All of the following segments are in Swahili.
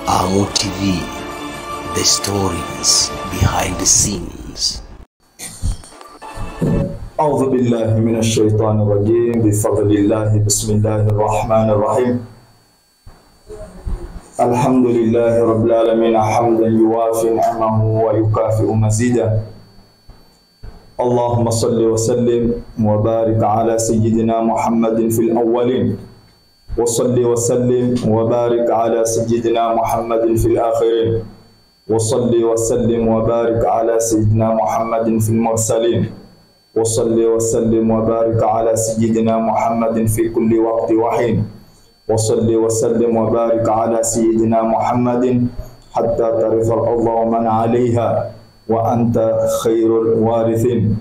AMO TV, the stories behind the scenes. أعوذ بالله من الشيطان الرجيم بفضل الله بسم الله الرحمن الرحيم. الحمد لله رب العالمين حمدا يوافي نعمه ويكافئ مزيدا. اللهم صل وسلم وبارك على سيدنا محمد في الأولين، وصل وسلم وبارك على سيدنا محمد في الآخرين، وصل وسلم وبارك على سيدنا محمد في المرسلين، وصل وسلم وبارك على سيدنا محمد في كل وقت وحين، وصل وسلم وبارك على سيدنا محمد حتى ترث الأرض ومن عليها وأنت خير الوارثين.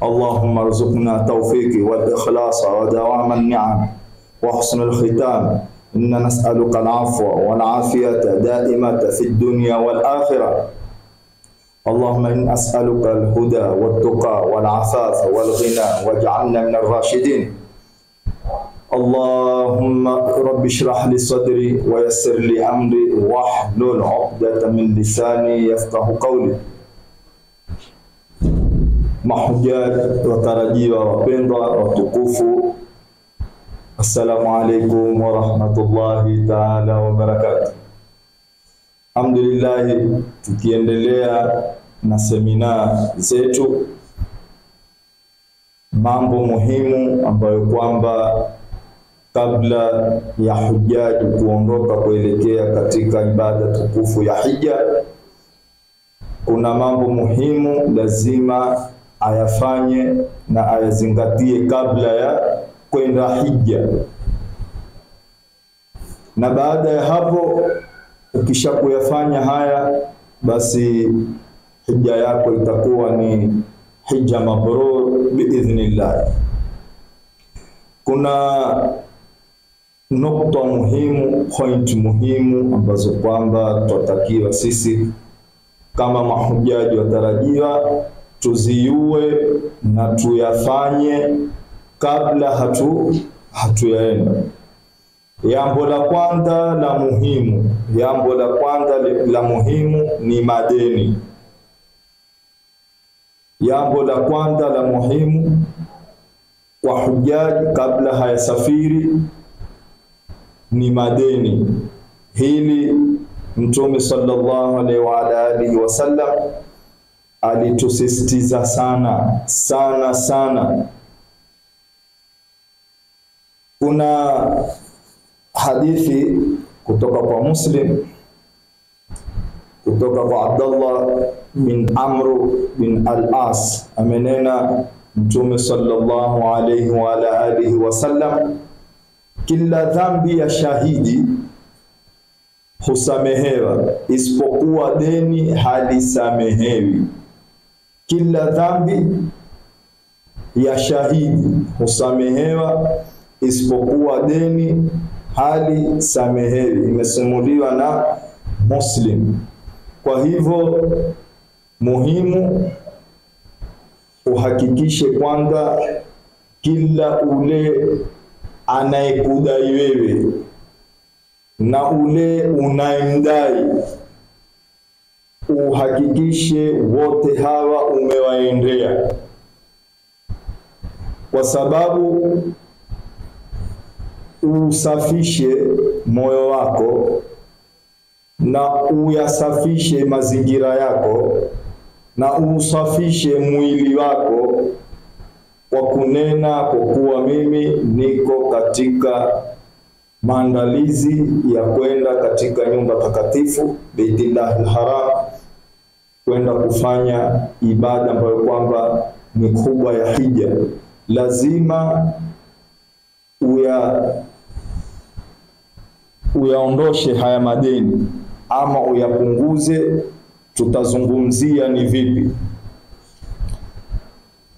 اللهم ارزقنا التوفيق والإخلاص ودوام النعم وحسن الختام. إننا نسألك العفو والعافية دائمة في الدنيا والآخرة. اللهم إن أسألك الهدى والتقى والعفاف والغنى واجعلنا من الراشدين. اللهم رب اشرح لي صدري ويسر لي أمري واحلل عقدة من لساني يفقه قولي. Mahujaji watarajiwa wapendwa watukufu, assalamu alaikum wa rahmatullahi ta'ala wa barakatuh. Alhamdulillah, tukiendelea na semina zetu, mambo muhimu ambayo kwamba kabla ya hujaji kuondoka kuelekea katika ibada tukufu ya hija, kuna mambo muhimu lazima ayafanye na ayazingatie kabla ya kwenda hija. Na baada ya hapo, ukisha kuyafanya haya, basi hija yako itakuwa ni hija mabrur biidhnillah. Kuna nukta muhimu, point muhimu ambazo kwamba tutatakiwa sisi kama mahujaji watarajiwa tuziue na tuyafanye kabla hatuyaenda. Jambo la kwanza la muhimu ni madeni. Jambo la kwanza la muhimu kwa hujaji kabla hayasafiri ni madeni. Hili Mtume sallallahu alaihi wa alihi wasallam alitusisitiza sana. Kuna hadithi kutoka kwa Muslim, kutoka kwa Abdullah bin Amr bin al-As, amenena Mtume sallallahu alaihi wa alihi wasallam, kila dhambi ya shahidi husamehewa isipokuwa deni halisamehewi. Kila dhambi ya shahidi husamehewa isipokuwa deni halisamehewi. Imesimuliwa na Muslim. Kwa hivyo muhimu uhakikishe kwamba kila ule anayekudai wewe na ule unayemdai, uhakikishe wote hawa umewaendea, kwa sababu usafishe moyo wako na uyasafishe mazingira yako na usafishe mwili wako kwa kunena kwa kuwa mimi niko katika maandalizi ya kwenda katika nyumba takatifu Baitullahil Haram, kwenda kufanya ibada ambayo kwamba ni kubwa ya hija. Lazima uyaondoshe haya madeni ama uyapunguze. Tutazungumzia ni vipi.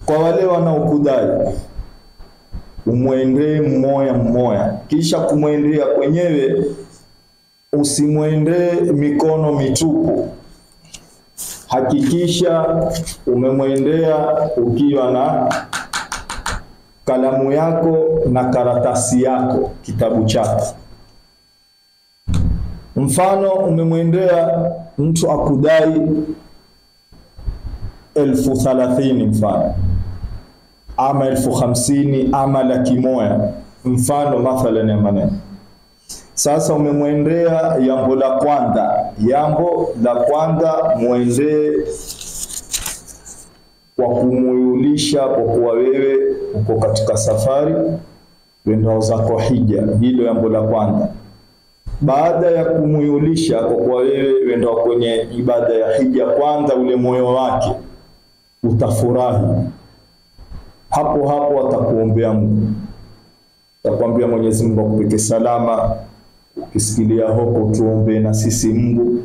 Kwa wale wanaokudai, umwendee mmoja, kisha kumwendea kwenyewe usimwendee mikono mitupu. Hakikisha umemwendea ukiwa na kalamu yako na karatasi yako, kitabu chako. Mfano umemwendea mtu akudai 30,000 mfano, ama 50,000 ama 100,000 mfano mathalan ya maneno. Sasa umemwendea jambo la kwanza muendee kwa kumuyulisha kwa kuwa wewe uko katika safari wenda zako hija. Hilo jambo la kwanza. Baada ya kumuyulisha kwa kuwa wewe wenda kwenye ibada ya hija, kwanza ule moyo wake utafurahi. Hapo atakuombea Mungu, atakwambia Mwenyezi Mungu akupeke salama, ukisikilia huko tuombe na sisi Mungu.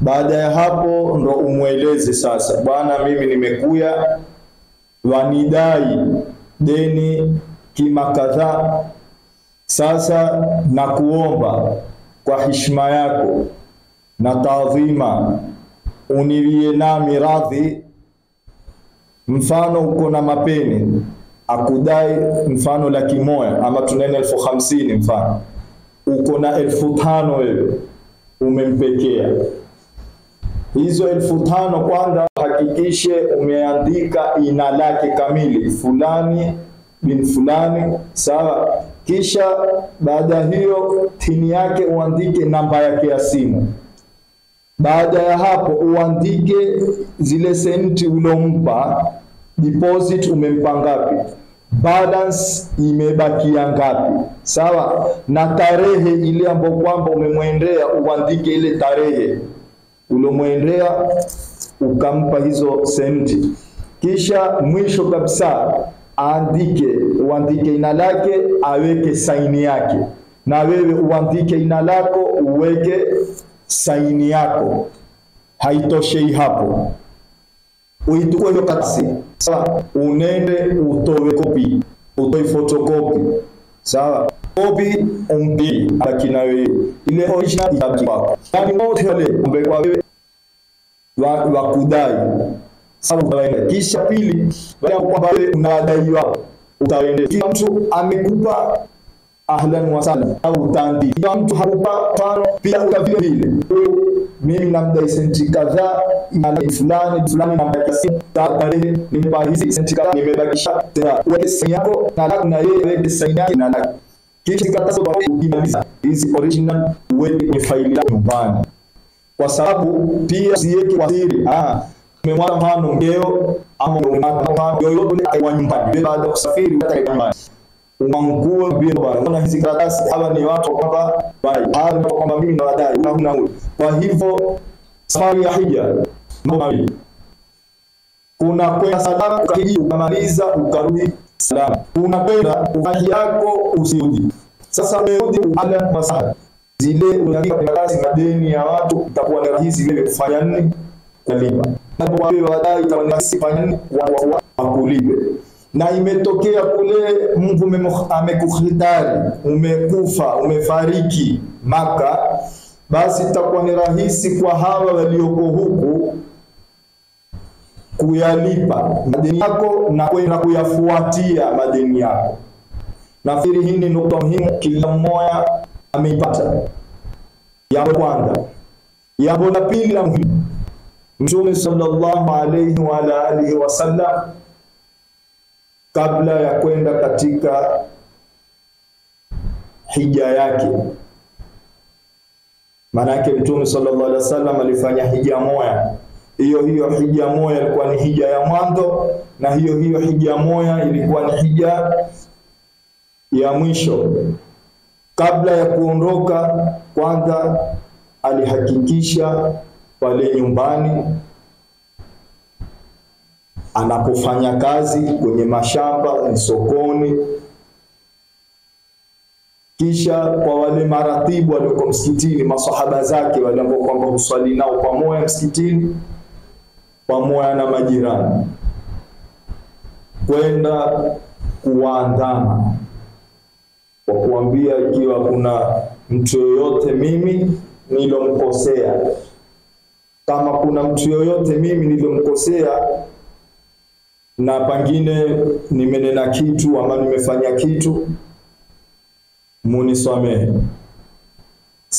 Baada ya hapo ndo umweleze sasa, bwana mimi nimekuya wanidai deni kima kadhaa, sasa nakuomba kwa heshima yako na taadhima uniwie nami radhi. Mfano uko na mapeni akudai mfano 100,000 ama tunene 50,000 mfano, uko na 5,000 wewe umempekea. Hizo 5,000 kwanza hakikishe umeandika ina lake kamili, fulani bin fulani, sawa. Kisha baada hiyo tini yake uandike namba yake ya simu. Baada ya hapo uandike zile senti ulompa, deposit umempa ngapi, balance imebakia ngapi, sawa, na tarehe ile ambayo kwamba umemwendea uandike ile tarehe ulomwendea ukampa hizo senti. Kisha mwisho kabisa uandike ina lake, aweke saini yake, na wewe uandike ina lako uweke saini yako. Haitoshei hapo, uitukue hiyo karatasi, sawa, unende utoe kopi, utoe photocopy, sawa, kopi umpi akina wewe ile original itabaki kwako. Yani wote wale ambao wewe wa kudai, sawa. Kisha pili, wale ambao wewe unadai wao utaende, kila mtu amekupa ahlan wa sahlan au utandi, kila mtu hakupa tano pia utavile vile, mimi namdai senti kadhaa ina fulani namdai tarehe nimpa hizi senti kadhaa nimebakisha, tena uweke saini yako na yeye aweke saini yake na kisha katazo kwa ukimaliza hizi original uweke kwenye faili yako nyumbani, kwa sababu pia siweke kwa siri. Umemwona mfano mgeo ama umemwona yoyote kwa nyumbani, baada ya kusafiri hata nyumbani umangua bila bwana, unaona hizi karatasi hawa ni watu kwamba mimi ndo wadai una. Kwa hivyo safari ya hija kuna kwenda salama ukahiji ukamaliza ukarudi salama, unakwenda ukaji yako usirudi. Sasa umerudi ala masaha zile unaandika karatasi madeni ya watu, itakuwa ni rahisi vile kufanya nini kulipa, na kwa hiyo wadai itakuwa ni rahisi kufanya nini wakulipe. Na imetokea kule Mungu amekukhitari, umekufa, umefariki Maka, basi itakuwa ni rahisi kwa hawa walioko huku kuyalipa madeni yako na kwenda kuyafuatia madeni yako. Nafikiri hii ni nukta muhimu kila mmoja ameipata. Jambo kwanza. Jambo la pili la muhimu, Mtume sallallahu alayhi wa alihi wasallam kabla ya kwenda katika hija yake, maana yake Mtume sallallahu alaihi wasallam alifanya hija moja. Hiyo hija moja ilikuwa ni hija ya mwanzo, na hiyo hija moja ilikuwa ni hija ya mwisho. Kabla ya kuondoka, kwanza alihakikisha pale nyumbani anapofanya kazi kwenye mashamba, sokoni, kisha kwa wale maratibu walioko msikitini, masahaba zake wale ambao kwamba husali nao pamoja msikitini pamoja na majirani, kwenda kuwaandama kwa kuambia ikiwa kuna mtu yoyote mimi nilomkosea, kama kuna mtu yoyote mimi nilomkosea na pengine nimenena kitu ama nimefanya kitu, munisamehe.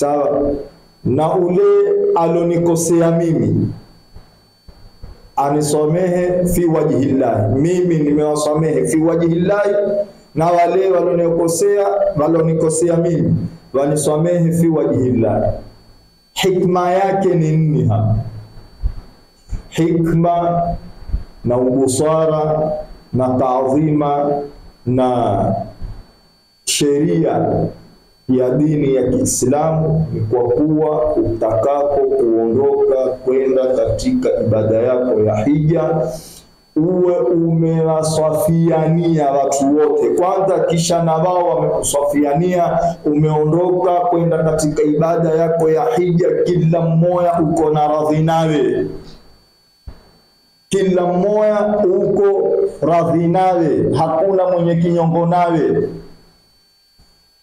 sawa, na ule alonikosea mimi anisamehe fi wajhillah, mimi nimewasamehe fi wajhillah, na wale walonikosea mimi wanisamehe fi wajhillah. Hikma yake ni nini hapa? Hikma na ubusara na taadhima na sheria ya dini ya Kiislamu ni kwa kuwa utakapo kuondoka kwenda katika ibada yako ya hija uwe umewasafiania watu wote kwanza, kisha na wao wamekusafiania, umeondoka kwenda katika ibada yako ya hija, kila mmoja uko na radhi nawe, kila mmoja uko radhi nawe, hakuna mwenye kinyongo nawe.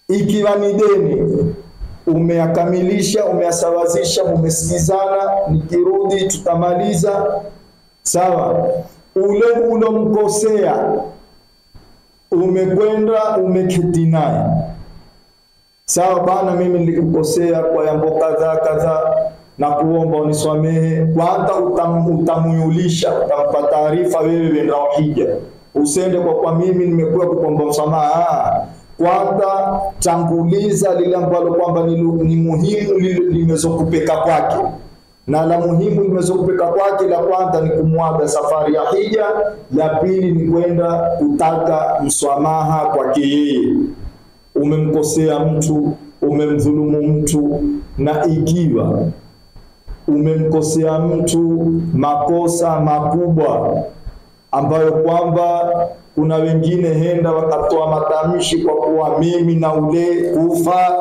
Ikiwa ni deni umeyakamilisha, umeyasawazisha, umesikizana, nikirudi tutamaliza, sawa. Ule ulomkosea umekwenda umeketi naye, sawa bana, mimi nilikukosea kwa jambo kadhaa na kuomba unisamehe. Kwanza utamuyulisha, utampa taarifa wewe wenda hija, usende kwa mimi nimekuwa kuomba msamaha. Kwanza tanguliza lile ambalo kwamba ni muhimu limezokupeka kwake, na la muhimu limezokupeka kwake la kwanza ni kumwaga safari ya hija, la pili ni kwenda kutaka msamaha kwake yeye. Umemkosea mtu, umemdhulumu mtu, na ikiwa umemkosea mtu makosa makubwa ambayo kwamba kuna wengine henda wakatoa matamshi kwa kuwa mimi na ule kufa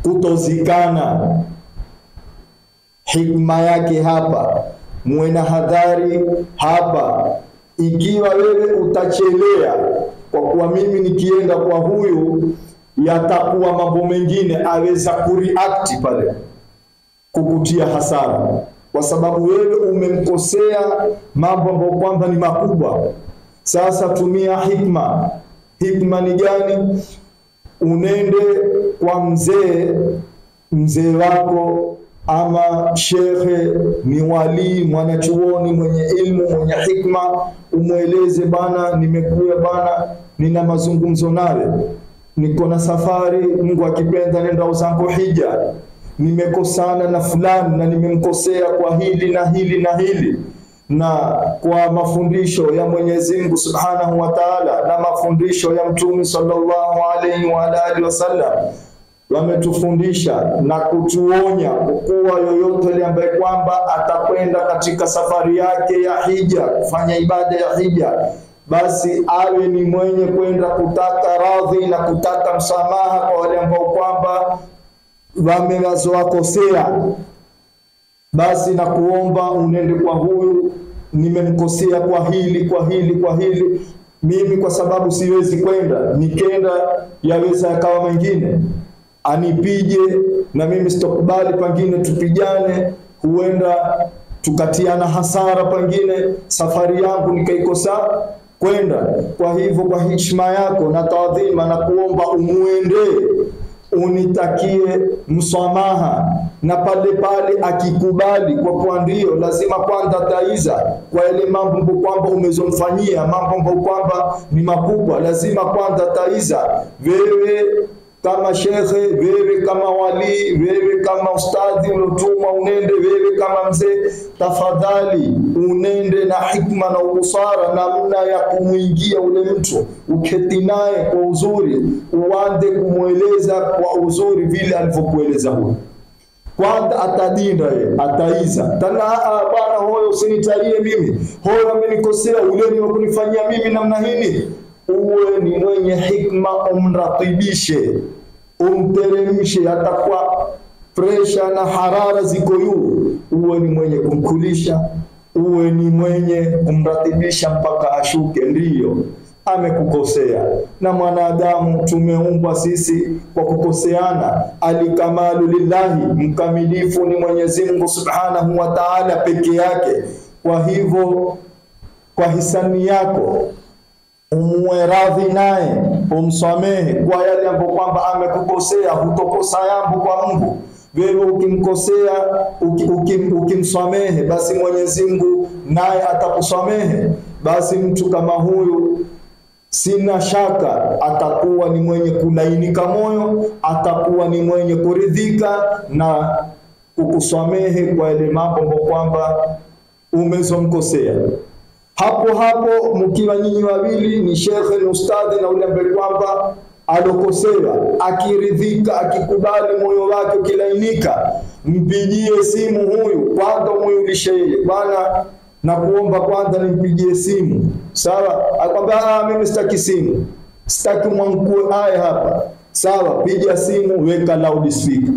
kutozikana, hikma yake hapa, muwe na hadhari hapa. Ikiwa wewe utachelea kwa kuwa mimi nikienda kwa huyu yatakuwa mambo mengine, aweza kureact pale kukutia hasara, kwa sababu wewe umemkosea mambo ambayo kwamba ni makubwa. Sasa tumia hikma. Hikma ni gani? Unende kwa mzee wako ama shekhe, ni wali, mwanachuoni mwenye ilmu, mwenye hikma, umueleze bana, nimekuja bana, nina mazungumzo nawe, niko na safari, Mungu akipenda nenda uzangu hija, nimekosana na fulani na nimemkosea kwa hili na hili na hili, na kwa mafundisho ya Mwenyezi Mungu Subhanahu wa Ta'ala na mafundisho ya Mtume sallallahu alaihi wa alihi wasallam wametufundisha na kutuonya kuwa yoyote ile ambaye kwamba atakwenda katika safari yake ya hija kufanya ibada ya hija, basi awe ni mwenye kwenda kutaka radhi na kutaka msamaha kwa wale ambao kwamba wamewakosea. Basi na kuomba unende kwa huyu, nimemkosea kwa hili, mimi kwa sababu siwezi kwenda, nikenda yaweza yakawa mengine, anipige na mimi sitokubali, pengine tupigane, huenda tukatiana hasara, pengine safari yangu nikaikosa kwenda. Kwa hivyo kwa heshima yako na taadhima na kuomba umuende, unitakie msamaha, na pale akikubali kwa kuwa ndio lazima kwanza taiza kwa ile mambo kwamba umezomfanyia, mambo kwamba ni makubwa, lazima kwanza taiza. Wewe kama shekhe, wewe kama wali, wewe kama ustadhi ulotuma unende, wewe kama mzee, tafadhali unende na hikma na ubusara, namna ya kumuingia ule mtu, uketi naye kwa uzuri, uanze kumueleza kwa uzuri vile alivyokueleza huyo. Kwanza atadinda yeye, ataiza tana, bwana hoyo usinitalie mimi, hoyo amenikosea, ule ni wakunifanyia mimi namna hili. Uwe ni mwenye hikma, umratibishe, umteremshe, hata kwa presha na harara ziko juu, uwe ni mwenye kumkulisha, uwe ni mwenye kumratibisha mpaka ashuke. Ndiyo amekukosea, na mwanadamu tumeumbwa sisi kwa kukoseana. Alikamalu lillahi, mkamilifu ni Mwenyezi Mungu Subhanahu wa Ta'ala peke yake. Kwa hivyo kwa hisani yako umuwe radhi naye, umsamehe kwa yale ambayo kwamba amekukosea, hutokosa yambo kwa Mungu. Wewe ukimkosea, ukimsamehe, basi Mwenyezi Mungu naye atakusamehe. Basi mtu kama huyu sina shaka atakuwa ni mwenye kulainika moyo, atakuwa ni mwenye kuridhika na kukusamehe kwa ile mambo kwamba umezomkosea. Hapo hapo mkiwa nyinyi wawili ni shekhe na ustadhi na ule ambaye kwamba alokosewa, akiridhika, akikubali, moyo wake kilainika, mpigie simu huyu, kwanza umuulishe yeye, bwana na kuomba kwanza nimpigie simu. Sawa? Akwambia mimi sitaki simu, sitaki mwankue hapa. Sawa, piga simu, weka loudspeaker.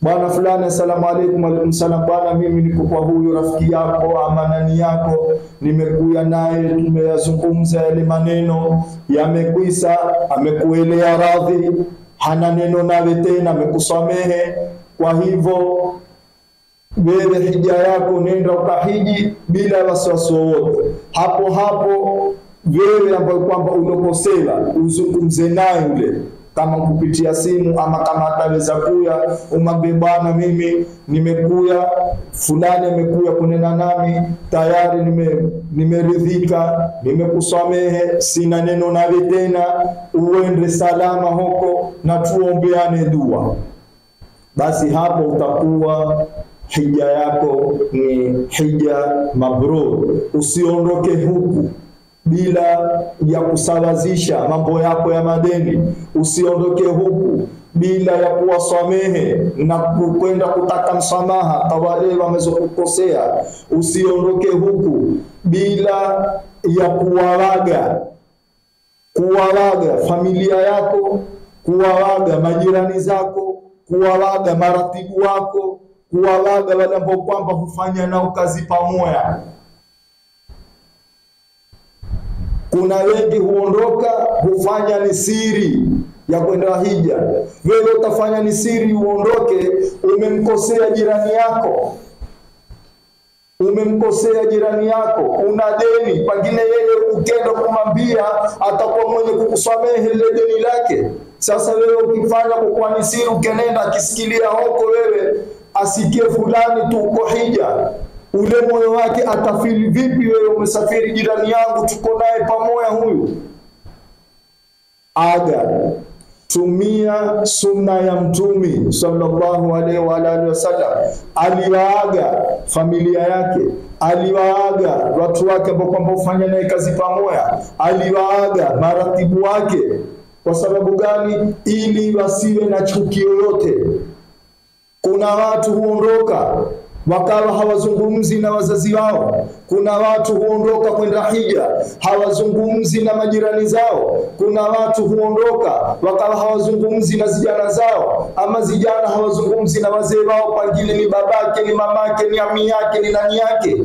Bwana fulani, asalamu alaykum. Alaykum salam. Bwana, mimi niko kwa huyu rafiki yako ama nani yako, nimekuja naye, tumeyazungumza yale maneno, yamekwisha, amekuelea radhi, hana neno nawe tena, amekusamehe. Kwa hivyo wewe hija yako nenda ukahiji bila wasiwasi wowote. Hapo hapo wewe ambaye kwamba ulokosewa uzungumze naye yule, kama kupitia simu ama kama ataweza kuya, umwambie bwana, mimi nimekuya, fulani amekuya kunena nami, tayari nimeridhika, nimekusamehe, sina neno nawe tena, uende salama huko na tuombeane dua. Basi hapo utakuwa hija yako ni hija mabrur. Usiondoke huku bila ya kusawazisha mambo yako ya madeni. Usiondoke huku bila ya kuwasamehe na kwenda kutaka msamaha kwa wale wamezokukosea. Usiondoke huku bila ya kuwawaga familia yako, kuwawaga majirani zako, kuwawaga maratibu wako, kuwawaga wale ambao kwamba hufanya nao kazi pamoja. Kuna wengi huondoka hufanya ni siri ya kwenda hija. Wewe utafanya ni siri uondoke, umemkosea jirani yako. Umemkosea jirani yako, una deni, pengine yeye ukenda kumwambia atakuwa mwenye kukusamehe ile deni lake. Sasa wewe ukifanya kwa ni siri, ukenenda akisikilia huko wewe asikie fulani tu uko hija, ule moyo wake atafili vipi? Wewe umesafiri, jirani yangu tuko naye pamoja huyu. Aga tumia sunna ya Mtume sallallahu alaihi wa alihi wasallam. Aliwaaga familia yake, aliwaaga watu wake ambao kwamba ufanya naye kazi pamoja, aliwaaga maratibu wake. Kwa sababu gani? Ili wasiwe na chuki yoyote. Kuna watu huondoka wakawa hawazungumzi na wazazi wao. Kuna watu huondoka kwenda hija hawazungumzi na majirani zao. Kuna watu huondoka wakawa hawazungumzi na zijana zao, ama zijana hawazungumzi na wazee wao, pengine ni babake, ni mamake, ni ami yake, ni nani yake.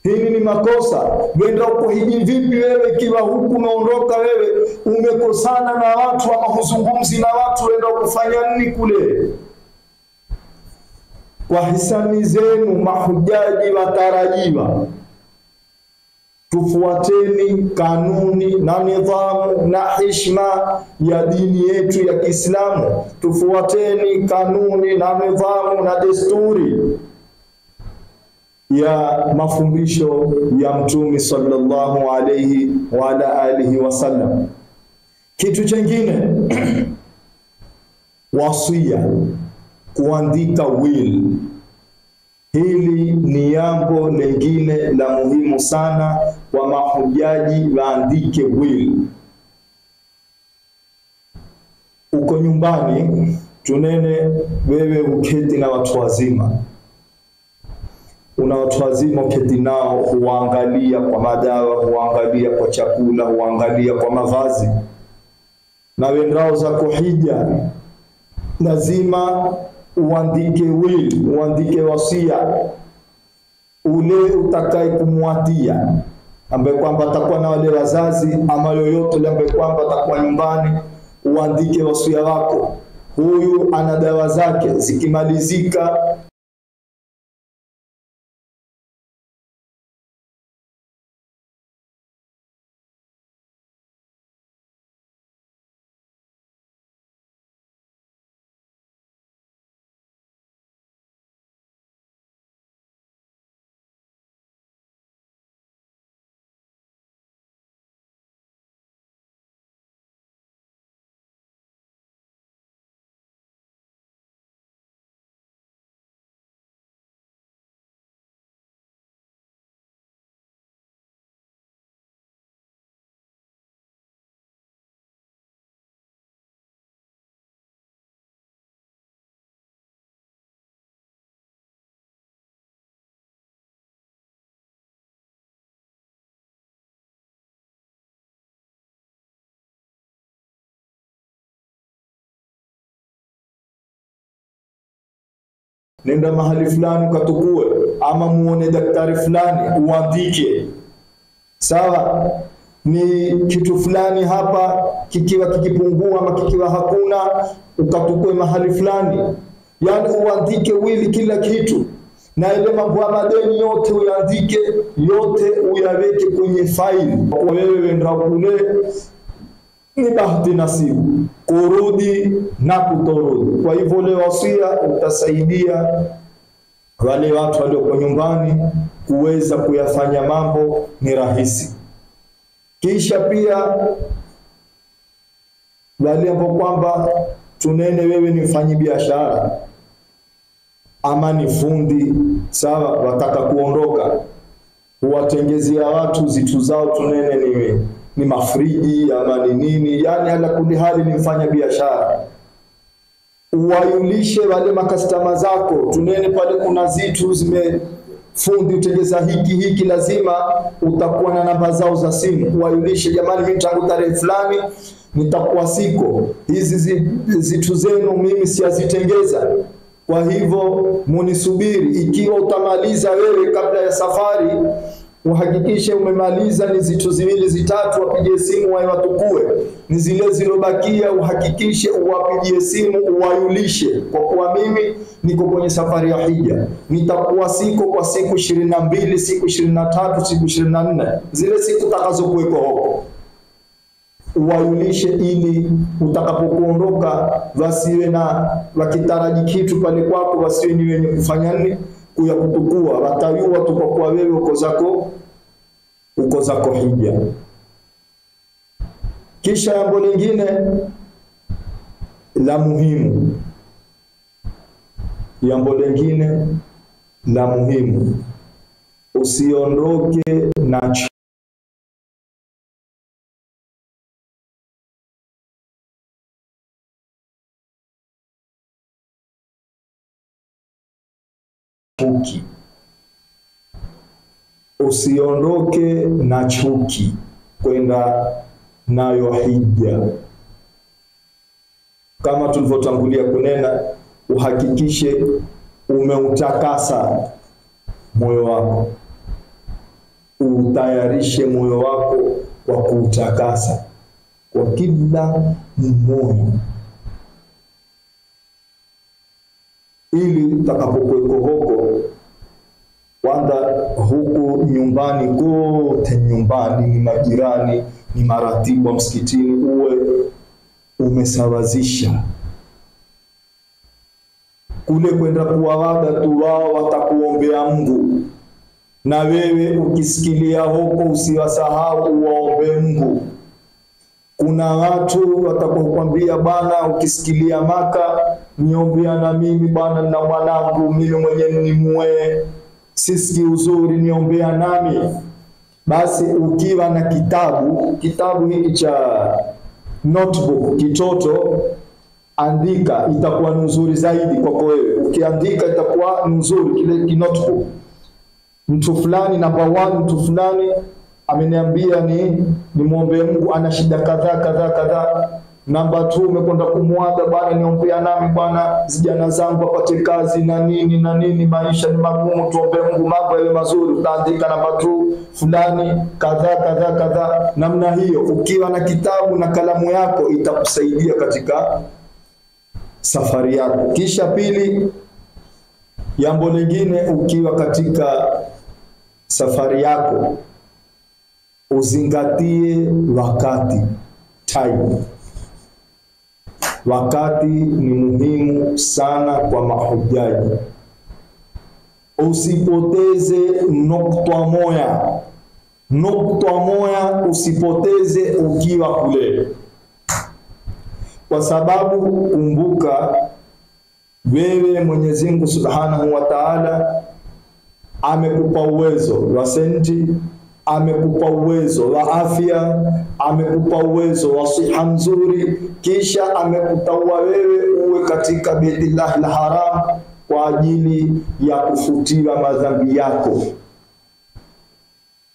Hili ni makosa. Wenda uko hiji vipi wewe kiwa huku umeondoka, wewe umekosana na watu ama huzungumzi na watu, wenda ukufanya nini kule? Kwa hisani zenu mahujaji watarajiwa, tufuateni kanuni na nidhamu na heshima ya dini yetu ya Kiislamu. Tufuateni kanuni na nidhamu na desturi ya mafundisho ya Mtume sallallahu alayhi wa ala alihi wasallam. Kitu kingine wasia, kuandika will. Hili ni jambo lingine la muhimu sana kwa mahujaji, waandike will. Uko nyumbani, tunene wewe uketi na watu wazima. Una watu wazima uketi nao, huangalia kwa madawa, huangalia kwa chakula, huangalia kwa mavazi. Na wendao za kuhija lazima uandike will, uandike wasia. Ule utakaye kumwatia ambaye kwamba atakuwa na wale wazazi ama yoyote ambaye kwamba atakuwa nyumbani, uandike wasia wako. Huyu ana dawa zake, zikimalizika nenda mahali fulani ukatukue, ama muone daktari fulani uandike. Sawa, ni kitu fulani hapa kikiwa kikipungua ama kikiwa hakuna, ukatukue mahali fulani. Yani uandike wili kila kitu, na ile mambo ya madeni yote uandike, yote uyaweke kwenye faili. Wewe ndio kule ni bahati nasibu kurudi na kutorudi. Kwa hivyo leo wasia utasaidia wale watu walio nyumbani kuweza kuyafanya mambo ni rahisi. Kisha pia wale ambao kwamba tunene wewe ni mfanyi biashara ama ni fundi, sawa, wataka kuondoka, huwatengezea watu zitu zao, tunene ni mafriji ama ni nini, yani ala kuli hali ni mfanya biashara. Uwayulishe wale makastama zako, tunene pale kuna zitu fundi utengeza hiki lazima utakuwa na namba zao za simu. Uwayulishe, jamani mimi tangu tarehe fulani nitakuwa siko, hizi zitu zenu mimi siazitengeza, kwa hivyo munisubiri. Ikiwa utamaliza wewe kabla ya safari, uhakikishe umemaliza ni zitu ziwili zitatu, wapige simu wae watukue. Ni zile zilobakia uhakikishe uwapigie simu uwayulishe, kwa kuwa mimi niko kwenye safari ya hija, nitakuwa siko kwa siku 22, siku 23, siku 24, zile siku utakazokuweko huko. Uwayulishe ili utakapokuondoka wasiwe na wakitaraji kitu pale kwako, wasiwe ni wenye kufanya nini kuya kutukua, watayua tu kwa kuwa wewe uko zako hija. Kisha jambo lingine la muhimu, usiondoke na chuki. Usiondoke na chuki kwenda nayo hija. Kama tulivyotangulia kunena, uhakikishe umeutakasa moyo wako, utayarishe moyo wako kwa kuutakasa kwa kila moyo, ili utakapokuweko huko kwanza huku nyumbani kote, nyumbani ni majirani, ni maratibu wa msikitini, uwe umesawazisha. Kule kwenda kuwawaga tu, wao watakuombea Mungu, na wewe ukisikilia huko usiwasahau uwaombe Mungu. Kuna watu watakwambia bwana, ukisikilia Maka niombea na mimi bwana, na mwanangu mimi mwenyewe ni muwe, sisi uzuri niombea nami. Basi ukiwa na kitabu hiki cha notebook kitoto, andika, itakuwa nzuri zaidi kwako wewe. Ukiandika itakuwa nzuri kile notebook. Mtu fulani namba 1, mtu fulani ameniambia ni muombe Mungu, ana shida kadhaa. Namba 2, umekwenda kumwaga bwana, niombea nami bwana, vijana zangu wapate kazi na nini, maisha ni magumu, tuombe Mungu mambo yawe mazuri. Utaandika namba 2 fulani kadhaa. Namna hiyo, ukiwa na kitabu na kalamu yako, itakusaidia katika safari yako. Kisha pili, jambo lingine, ukiwa katika safari yako uzingatie wakati, time. Wakati ni muhimu sana kwa mahujaji. Usipoteze nukta moja usipoteze ukiwa kule, kwa sababu kumbuka wewe Mwenyezi Mungu Subhanahu wa Ta'ala amekupa uwezo wa senti, amekupa uwezo wa afya, amekupa uwezo wa siha nzuri, kisha amekutaua wewe uwe katika Baitullahil Haram kwa ajili ya kufutiwa madhambi yako.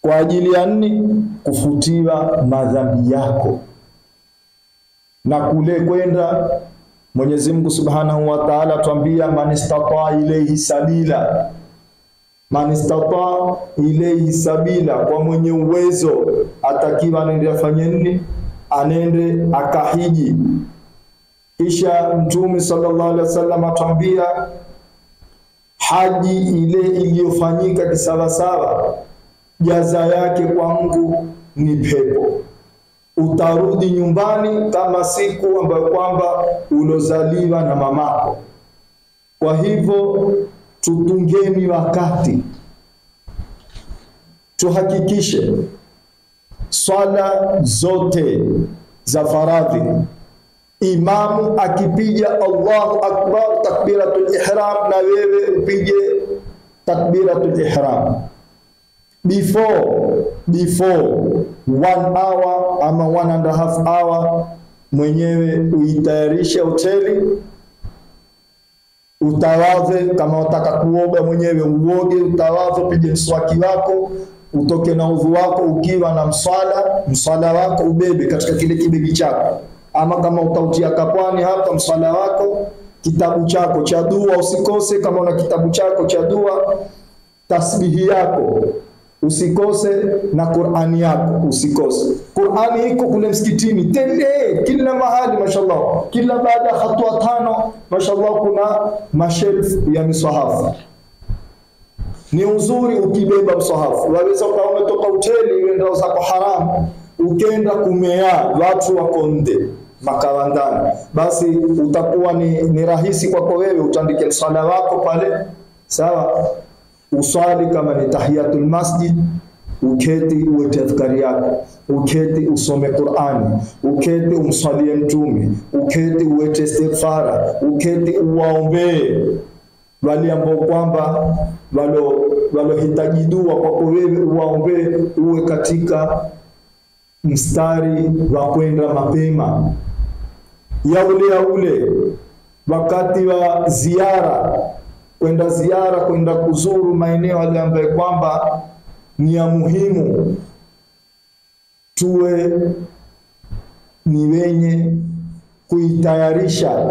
Kwa ajili ya nini? Kufutiwa madhambi yako. Na kule kwenda Mwenyezi Mungu Subhanahu wa Ta'ala tuambia man istata ilayhi sabila. Man istata ilayhi sabila, kwa mwenye uwezo atakiwa anende afanye nini? Anende akahiji. Kisha Mtume sallallahu alaihi wasallam atuambia haji ile iliyofanyika kisawasawa, jaza yake kwa Mungu ni pepo. Utarudi nyumbani kama siku ambayo kwamba ulozaliwa na mamako. Kwa hivyo tutungeni wakati, tuhakikishe swala zote za faradhi imamu akipiga Allahu Akbar takbiratul ihram, na wewe upige takbiratul ihram before 1 hour ama 1.5 hour. Mwenyewe uitayarishe hoteli, utawadhe. Kama unataka kuoga mwenyewe uoge, utawadhe, pige mswaki wako, utoke na udhu wako ukiwa na mswala wako ubebe katika kile kibegi chako, ama kama utautia kapwani hapa mswala wako, kitabu chako cha dua usikose. Kama una kitabu chako cha dua, tasbihi yako usikose, na Qur'ani yako usikose. Qur'ani iko kule msikitini tende kila mahali mashallah, kila baada ya hatua 5 mashallah kuna mashelf ya misahafu. Ni uzuri ukibeba msahafu. Waweza kama umetoka hoteli uenda zako haramu, ukenda kumea watu wako nje makawandani, basi utakuwa ni rahisi kwako wewe utandike msala wako pale, sawa, usali. Kama ni tahiyatul masjid, uketi uwe tafakari yako, uketi usome Qur'ani, uketi umsalie Mtume, uketi uwe istighfara, uketi uwaombee wale ambao kwamba walohitaji dua kwako wewe, uwaombee, uwe katika mstari wa kwenda mapema ya ule wakati wa ziara, kwenda kuzuru maeneo ambayo kwamba ni ya muhimu. Tuwe ni wenye kuitayarisha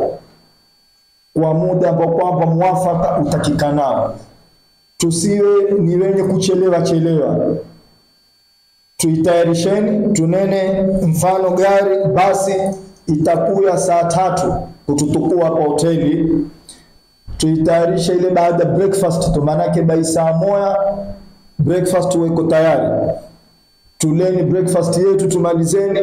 kwa muda ambao kwamba muafaka utakikanao. Tusiwe ni wenye kuchelewa. Tuitayarisheni, tunene mfano gari basi itakuya saa 3 kututukua hapa hoteli. Tuitayarisha ile baada breakfast tu, manake by saa 1 breakfast weko tayari. Tuleni breakfast yetu, tumalizeni.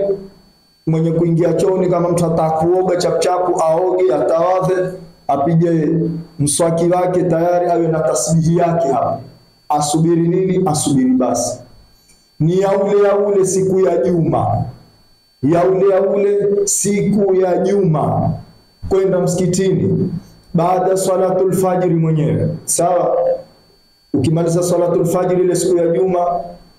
Mwenye kuingia chooni kama mtu atakuoga chapchapu aoge, atawadhe, apige mswaki wake tayari, awe na tasbihi yake hapa. Asubiri nini? Asubiri basi. Ni ya ule siku ya Juma. Ya ule siku ya Juma kwenda msikitini baada salatul fajr mwenyewe. Sawa? Ukimaliza salatul fajr ile siku ya Juma,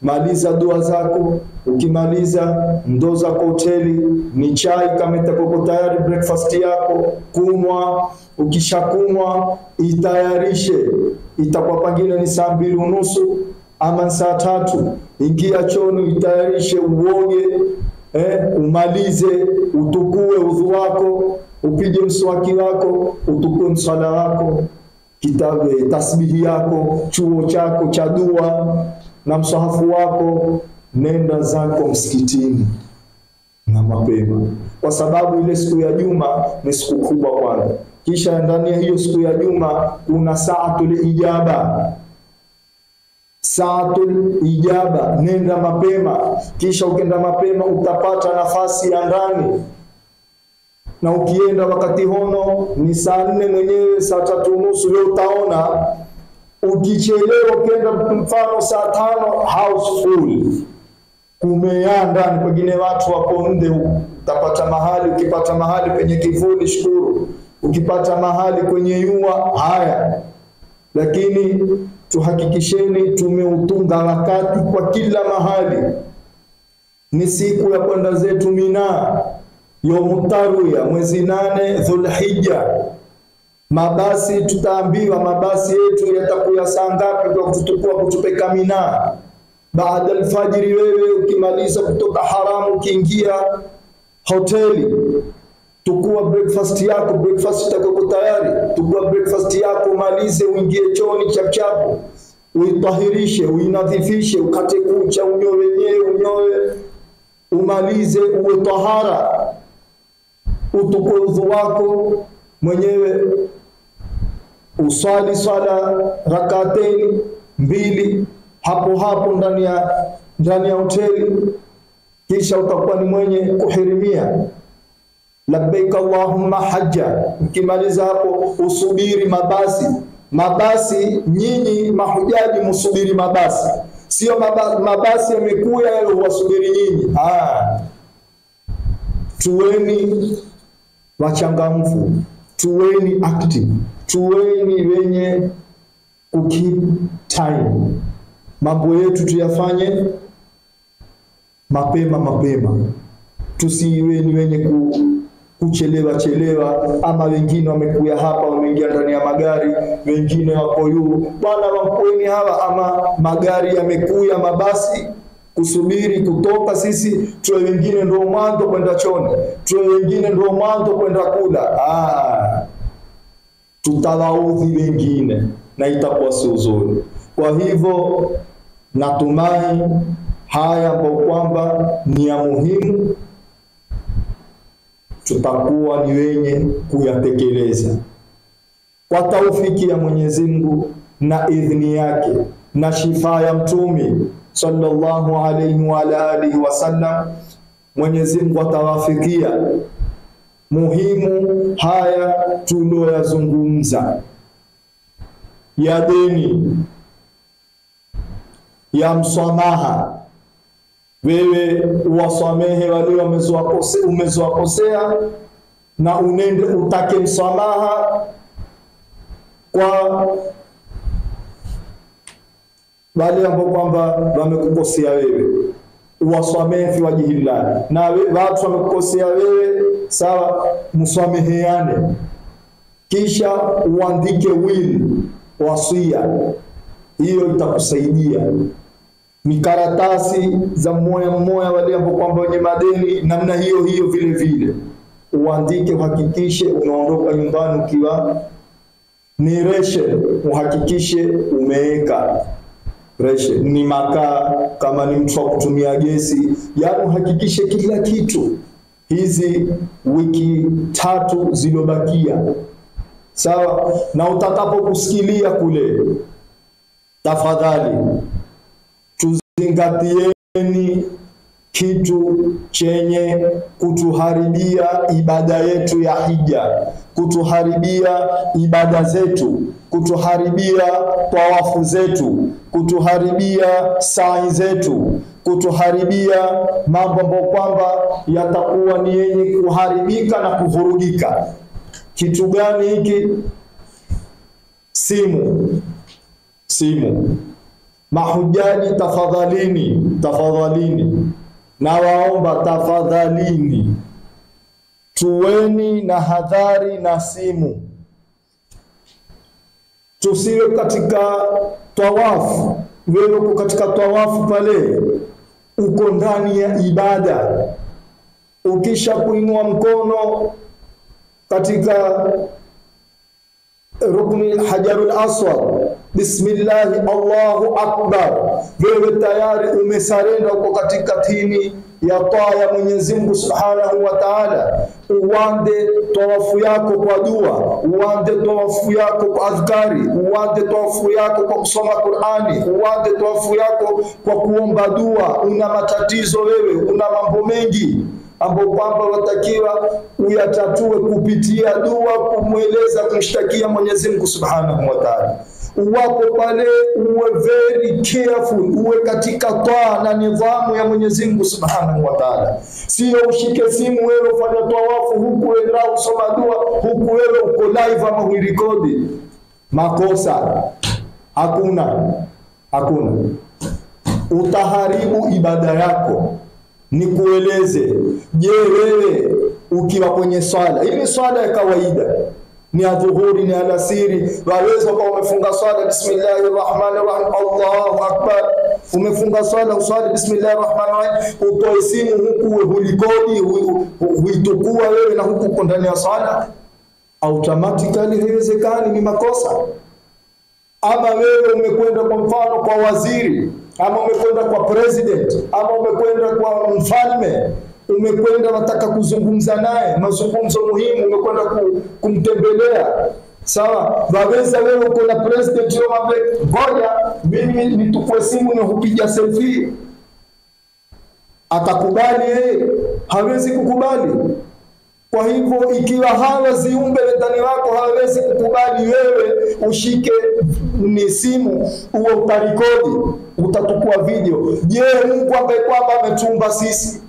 maliza dua zako. Ukimaliza ndo zako hoteli, ni chai kama itakuwa tayari, breakfast yako kunwa. Ukishakunwa itayarishe, itakuwa pengine ni saa 2:30 ama saa 3. Ingia chooni, itayarishe, uoge, umalize, utukue udhu wako, upige mswaki wako, utukue msala wako, kitabu tasbihi yako, chuo chako cha dua na msahafu wako, nenda zako msikitini na mapema, kwa sababu ile siku ya Juma ni siku kubwa kwanza. Kisha ndani ya hiyo siku ya Juma kuna saatul ijaba. Saatul ijaba, nenda mapema. Kisha ukenda mapema utapata nafasi ya ndani, na ukienda wakati hono ni saa 4 mwenyewe, saa 3:30 leo utaona. Ukichelewa ukenda mfano saa 5 house full, kumea ndani, pengine watu wako nje. Utapata mahali, ukipata mahali penye kivuli shukuru, ukipata mahali kwenye yua haya. Lakini tuhakikisheni tumeutunga wakati kwa kila mahali. Ni siku ya kwenda zetu Mina, Yawm Tarwiya, mwezi 8 Dhulhijja. Mabasi tutaambiwa mabasi yetu yatakuya saa ngapi kwa kututukua kutupeka Mina. Baada alfajiri, wewe ukimaliza kutoka haramu ukiingia hoteli, tukua breakfast yako, breakfast itakuwa tayari. Tukua breakfast yako, malize uingie chooni chachapo, uitahirishe, uinadhifishe, ukate kucha, unyoe wenyewe, unyoe, umalize, uwe tahara, utukue udhu wako mwenyewe, uswali swala rak'atayn 2 hapo ndani ya hoteli, kisha utakuwa ni mwenye kuhirimia labbaik Allahumma hajja. Ukimaliza hapo usubiri mabasi. Nyinyi mahujaji msubiri mabasi, sio mabasi yamekuja yale wasubiri nyinyi. Tuweni wachangamfu, tuweni active, tuweni wenye kukeep time. Mambo yetu tuyafanye mapema. Tusiwe ni wenye kuchelewa, ama wengine wamekuja hapa, wameingia ndani ya magari, wengine wako yu bwana wakoeni hawa, ama magari yamekuja, mabasi kusubiri kutoka. Sisi tuwe wengine ndio mwanzo kwenda choni, tuwe wengine ndio mwanzo kwenda kula. Tutawaudhi wengine na itakuwa si uzuri. Kwa hivyo natumai haya ambayo kwamba ni ya muhimu tutakuwa ni wenye kuyatekeleza kwa taufiki ya Mwenyezi Mungu na idhini yake na shifa ya Mtume sallallahu alayhi wa alihi wasallam. Mwenyezi Mungu atawafikia muhimu haya tuliyozungumza ya deni, ya msamaha. Wewe uwasamehe wale umezowakosea na unende utake msamaha kwa wale ambao kwamba wamekukosea wewe. Uwasamehe fi wajihillah. Na watu wamekukosea wewe, sawa, msameheane. Kisha uandike will, wasia. Hiyo itakusaidia. Ni karatasi za mmoja wale ambao kwamba wenye madeni namna hiyo vile uandike, uhakikishe unaondoka nyumbani ukiwa ni reshe, uhakikishe umeweka reshe, ni makaa, kama ni mtu wa kutumia gesi, yaani uhakikishe kila kitu. Hizi wiki 3 zilobakia, sawa. Na utakapokusikilia kule, tafadhali tuzingatieni kitu chenye kutuharibia ibada yetu ya hija, kutuharibia ibada zetu, kutuharibia tawafu zetu, kutuharibia sa'i zetu, kutuharibia mambo ambayo kwamba yatakuwa ni yenye kuharibika na kuvurugika. Kitu gani hiki? Simu. Mahujaji, tafadhalini, na waomba tafadhalini, tuweni na hadhari na simu. Tusiwe katika tawafu, wewe uko katika tawafu pale, uko ndani ya ibada, ukisha kuinua mkono katika rukni al-hajarul aswad, bismillah Allahu akbar, wewe tayari umesarenda, uko katika tini ya taa ya Mwenyezi Mungu Subhanahu wa Ta'ala. Uande tawafu yako kwa dua, uande tawafu yako kwa adhkari, uande tawafu yako kwa kusoma Qur'ani, uande tawafu yako kwa kuomba dua. Una matatizo wewe, una mambo mengi ambapo kwamba watakiwa uyatatue kupitia dua, kumweleza, kumshtakia Mwenyezi Mungu Subhanahu wa Ta'ala. Uwapo pale, uwe very careful, uwe katika taa na nidhamu ya Mwenyezi Mungu Subhanahu wa Ta'ala. Sio ushike simu wewe ufanye tawafu huku wewe usoma dua, huku wewe uko live ama urekodi. Makosa. Hakuna. Utaharibu ibada yako. Nikueleze, je, wewe ukiwa kwenye swala, hii ni swala ya kawaida, ni adhuhuri, ni alasiri, waweza kwa umefunga swala, bismillahirrahmanirrahim, Allahu akbar, Umefunga swala uswali bismillahirrahmanirrahim, utoe simu huku hulikodi huitukua wewe na huku uko ndani ya swala, automatically haiwezekani, ni makosa. Ama wewe umekwenda kwa mfano kwa waziri, ama umekwenda kwa president, ama umekwenda kwa mfalme, umekwenda nataka kuzungumza naye mazungumzo muhimu, umekwenda kumtembelea, sawa, waweza wewe uko na president yule mambe, ngoja mimi nitukue simu na kupiga selfie, atakubali yeye? Hawezi kukubali. Kwa hivyo ikiwa hawa ziumbe ndani wako hawezi kukubali wewe ushike ni simu uwe utarikodi, utatukua video, je, Mungu ambaye kwamba ametumba sisi?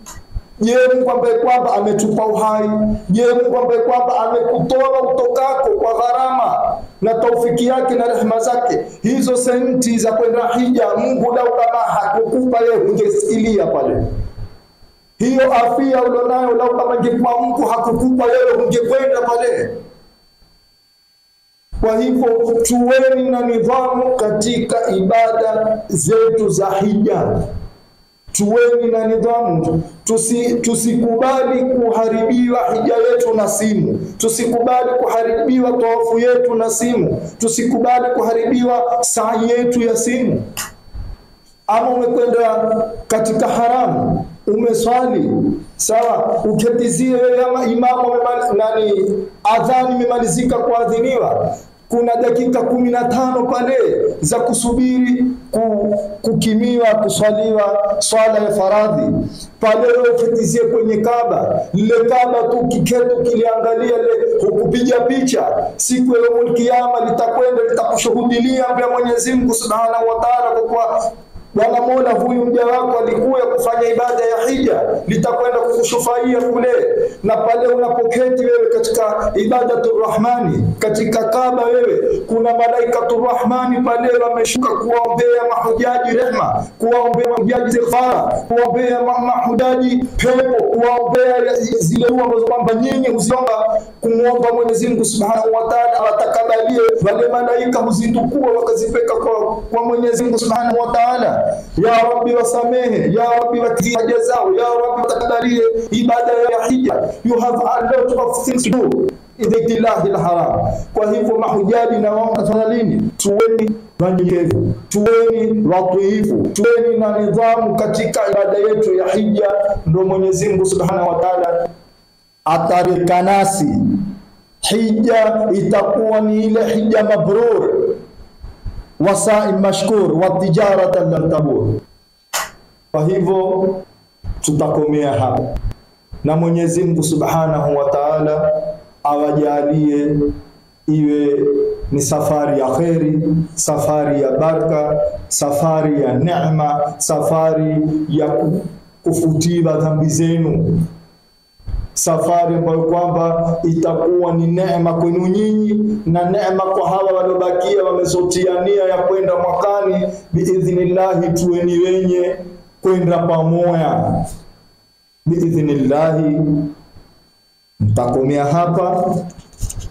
Je, Mungu ambaye kwamba ametupa uhai? Je, Mungu ambaye kwamba amekutoa utokako kwa gharama na taufiki yake na rehema zake, hizo senti za kwenda hija, Mungu lau kama hakukupa wewe ungesikilia pale? Hiyo afia ulionayo lau kama ingekuwa Mungu hakukupa wewe ungekwenda pale? Kwa hivyo tuweni na nidhamu katika ibada zetu za hija. Tuweni na nidhamu, tusikubali kuharibiwa hija yetu na simu, tusikubali kuharibiwa tawafu yetu na simu, tusikubali kuharibiwa saa yetu ya simu. Ama umekwenda katika haramu, umeswali, sawa, uketizie wewe ama imamu adhani imemalizika kuadhiniwa, kuna dakika 15 pale za kusubiri kukimiwa kuswaliwa swala ya faradhi. Pale uketizie kwenye Kaaba, lile Kaaba tu kiketu kiliangalia ile, hukupiga picha, siku ya kiyama litakwenda litakushuhudilia mbele Mwenyezi Mungu Subhanahu wa Ta'ala, kwa Bwana Mola, huyu mja wako alikuwa kufanya ibada ya hija, litakwenda kukushufaia kule. Na pale unapoketi wewe katika ibadatur rahmani katika Kaaba, wewe kuna malaikatur rahmani pale wameshuka kuombea mahujaji rehma, kuombea mahujaji istighfar, kuombea mahujaji pepo, kuombea zile dua ambazo kwamba nyinyi huziomba kumuomba Mwenyezi Mungu Subhanahu wa Ta'ala atakabalie. Wale malaika huzitukua wakazipeka kwa Mwenyezi Mungu Subhanahu wa Ta'ala, ya Rabbi wasamehe, ya Rabbi watia jazao, ya Rabbi takabalie ibada ya hija. You have a lot of things to do idhillahi alharam. Kwa hivyo mahujaji na wao tafadhalini, tuweni wanyenyekevu, tuweni watiifu, tuweni na nidhamu katika ibada yetu ya hija. Ndio Mwenyezi Mungu Subhanahu wa Ta'ala atarika nasi. Hija itakuwa ni ile hija mabrur, wasaim mashkur wa tijaratan lam tabur. Kwa hivyo tutakomea hapa, na Mwenyezi Mungu Subhanahu wa Ta'ala awajalie iwe ni safari ya kheri, safari ya baraka, safari ya neema, safari ya kufutiwa dhambi zenu, safari ambayo kwamba itakuwa ni neema kwenu nyinyi na neema kwa hawa waliobakia wamezotia nia ya kwenda mwakani biidhnillah. Tuweni wenye kwenda pamoja biidhnillah. Mtakomea hapa,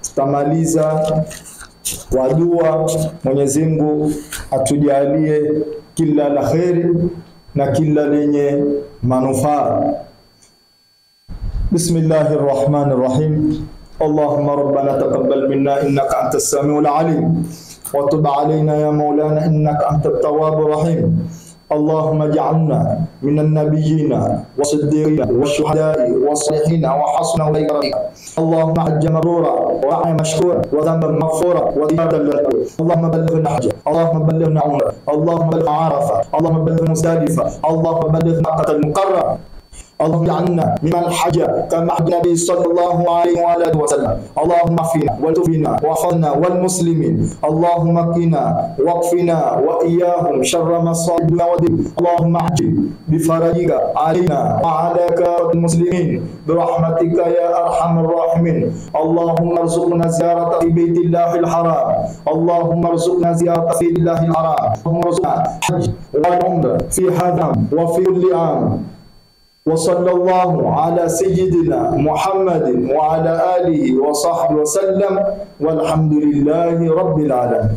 tutamaliza kwa dua. Mwenyezi Mungu atujalie kila la kheri na kila lenye manufaa. بسم الله الرحمن الرحيم. اللهم ربنا تقبل منا إنك أنت السميع العليم، وتب علينا يا مولانا إنك أنت التواب الرحيم. اللهم اجعلنا من النبيين والصديقين والشهداء والصالحين وحسن أولئك رفيقا. اللهم حج مبرورا وعمرة مشكورا وذنبا مغفورا وديارة للأبد. اللهم بلغنا حج، اللهم بلغنا عمرة، اللهم بلغنا عرفة، اللهم بلغنا مزدلفة، اللهم بلغنا مكة المكرمة. اللهم اجعلنا ممن حج كما حج النبي صلى الله عليه وآله وسلم. اللهم اغفرنا وتوفنا واحفظنا والمسلمين. اللهم قنا واكفنا وإياهم شر مصائب ودين. اللهم عجل بفرجك علينا وعلى كافة المسلمين برحمتك يا أرحم الراحمين. اللهم ارزقنا زيارة في بيت الله الحرام. اللهم ارزقنا زيارة في بيت الله الحرام. اللهم ارزقنا حج والعمرة في هذا وفي كل عام. وصلى الله على سيدنا محمد وعلى آله وصحبه وسلم، والحمد لله رب العالمين.